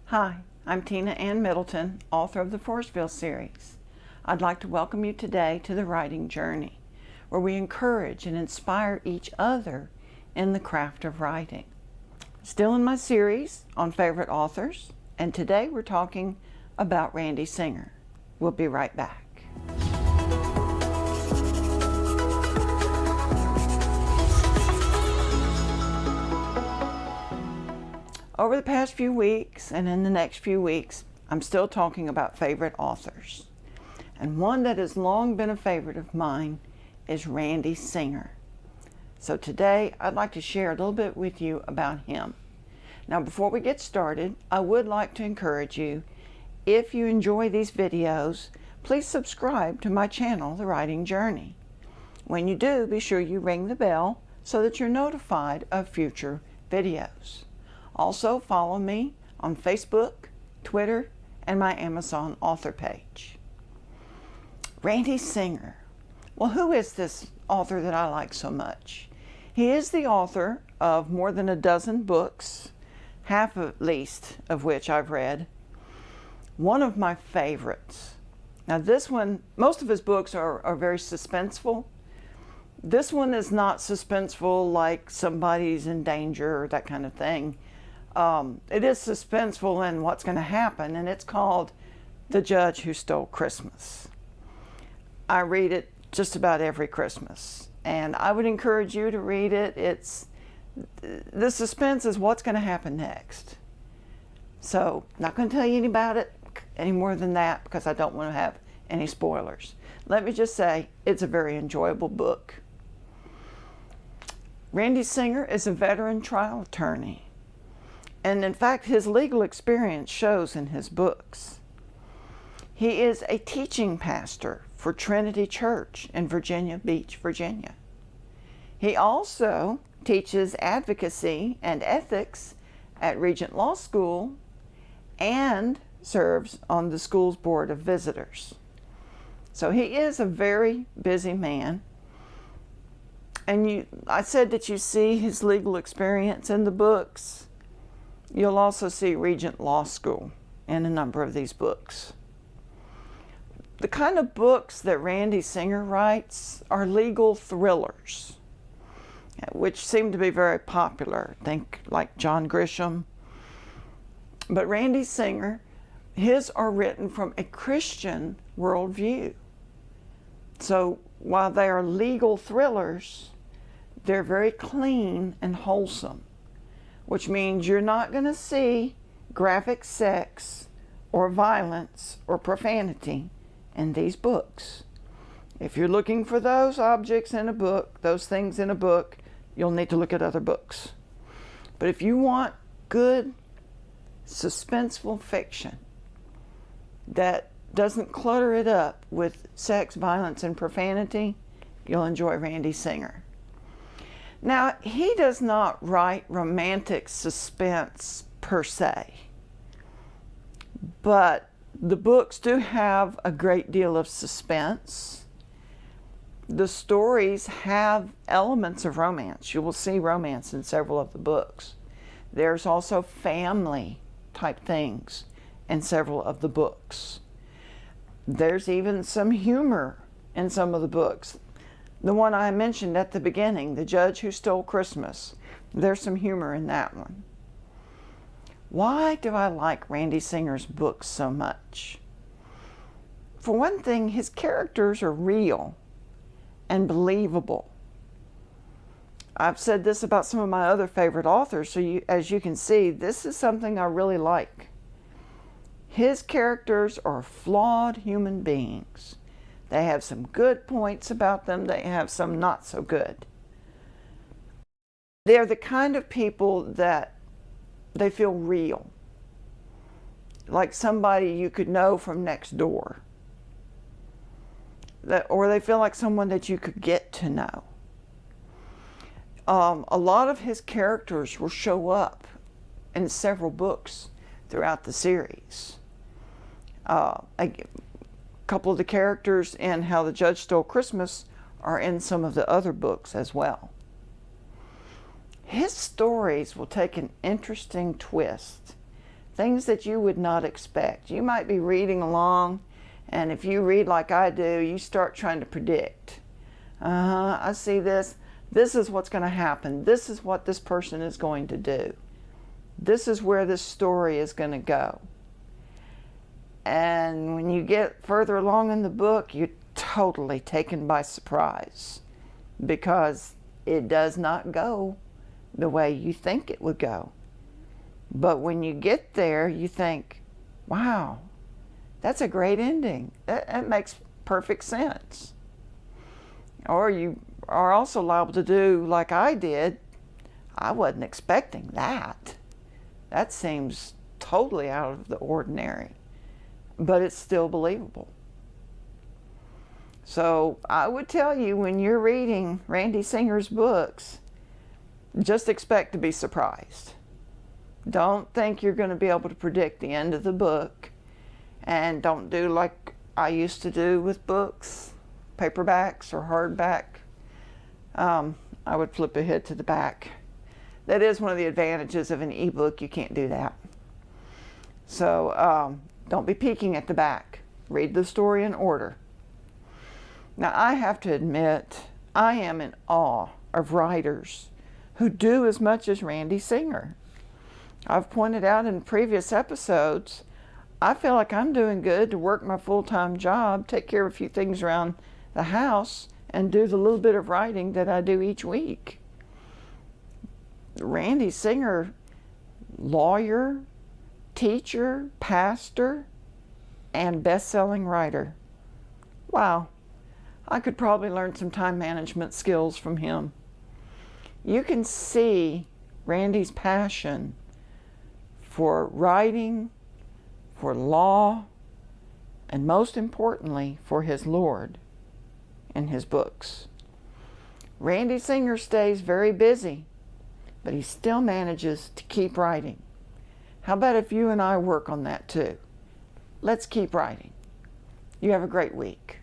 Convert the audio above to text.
Hi, I'm Tina Ann Middleton, author of the Forestville series. I'd like to welcome you today to the writing journey, where we encourage and inspire each other in the craft of writing. Still in my series on favorite authors, and today we're talking about Randy Singer. We'll be right back. Over the past few weeks and in the next few weeks, I'm still talking about favorite authors. And one that has long been a favorite of mine is Randy Singer. So today I'd like to share a little bit with you about him. Now before we get started, I would like to encourage you, if you enjoy these videos, please subscribe to my channel, The Writing Journey. When you do, be sure you ring the bell so that you're notified of future videos. Also, follow me on Facebook, Twitter, and my Amazon author page. Randy Singer. Well, who is this author that I like so much? He is the author of more than a dozen books, half at least of which I've read. One of my favorites. Now this one, most of his books are very suspenseful. This one is not suspenseful like somebody's in danger or that kind of thing. It is suspenseful in what's going to happen, and it's called The Judge Who Stole Christmas. I read it just about every Christmas, and I would encourage you to read it. The suspense is what's going to happen next. So, not going to tell you any more than that because I don't want to have any spoilers. Let me just say, it's a very enjoyable book. Randy Singer is a veteran trial attorney. And in fact, his legal experience shows in his books. He is a teaching pastor for Trinity Church in Virginia Beach, Virginia. He also teaches advocacy and ethics at Regent Law School and serves on the school's board of visitors. So he is a very busy man. And I said that you see his legal experience in the books. You'll also see Regent Law School in a number of these books. The kind of books that Randy Singer writes are legal thrillers, which seem to be very popular. Think like John Grisham. But Randy Singer, his are written from a Christian worldview. So while they are legal thrillers, they're very clean and wholesome, which means you're not going to see graphic sex or violence or profanity in these books. If you're looking for those objects in a book, those things in a book, you'll need to look at other books. But if you want good, suspenseful fiction that doesn't clutter it up with sex, violence, and profanity, you'll enjoy Randy Singer. Now, he does not write romantic suspense per se, but the books do have a great deal of suspense. The stories have elements of romance. You will see romance in several of the books. There's also family type things in several of the books. There's even some humor in some of the books. The one I mentioned at the beginning, The Judge Who Stole Christmas, there's some humor in that one. Why do I like Randy Singer's books so much? For one thing, his characters are real and believable. I've said this about some of my other favorite authors, so as you can see, this is something I really like. His characters are flawed human beings. They have some good points about them. They have some not so good. They're the kind of people that they feel real. Like somebody you could know from next door. Or they feel like someone that you could get to know. A lot of his characters will show up in several books throughout the series. Couple of the characters in How the Judge Stole Christmas are in some of the other books as well. His stories will take an interesting twist things that you would not expect. You might be reading along, and if you read like I do, you start trying to predict. I see this. This is what's going to happen. This is what this person is going to do. This is where this story is going to go. And when you get further along in the book, you're totally taken by surprise because it does not go the way you think it would go. But when you get there, you think, wow, that's a great ending. That makes perfect sense. Or you are also liable to do like I did. I wasn't expecting that. That seems totally out of the ordinary, but it's still believable. So I would tell you, when you're reading Randy Singer's books, just expect to be surprised. Don't think you're going to be able to predict the end of the book, and don't do like I used to do with books, paperbacks or hardback. I would flip ahead to the back. That is one of the advantages of an ebook. You can't do that. So don't be peeking at the back. Read the story in order. Now, I have to admit, I am in awe of writers who do as much as Randy Singer. I've pointed out in previous episodes, I feel like I'm doing good to work my full-time job, take care of a few things around the house, and do the little bit of writing that I do each week. Randy Singer, lawyer, teacher, pastor, and best-selling writer. Wow, I could probably learn some time management skills from him. You can see Randy's passion for writing, for law, and most importantly, for his Lord in his books. Randy Singer stays very busy, but he still manages to keep writing. How about if you and I work on that too? Let's keep writing. You have a great week.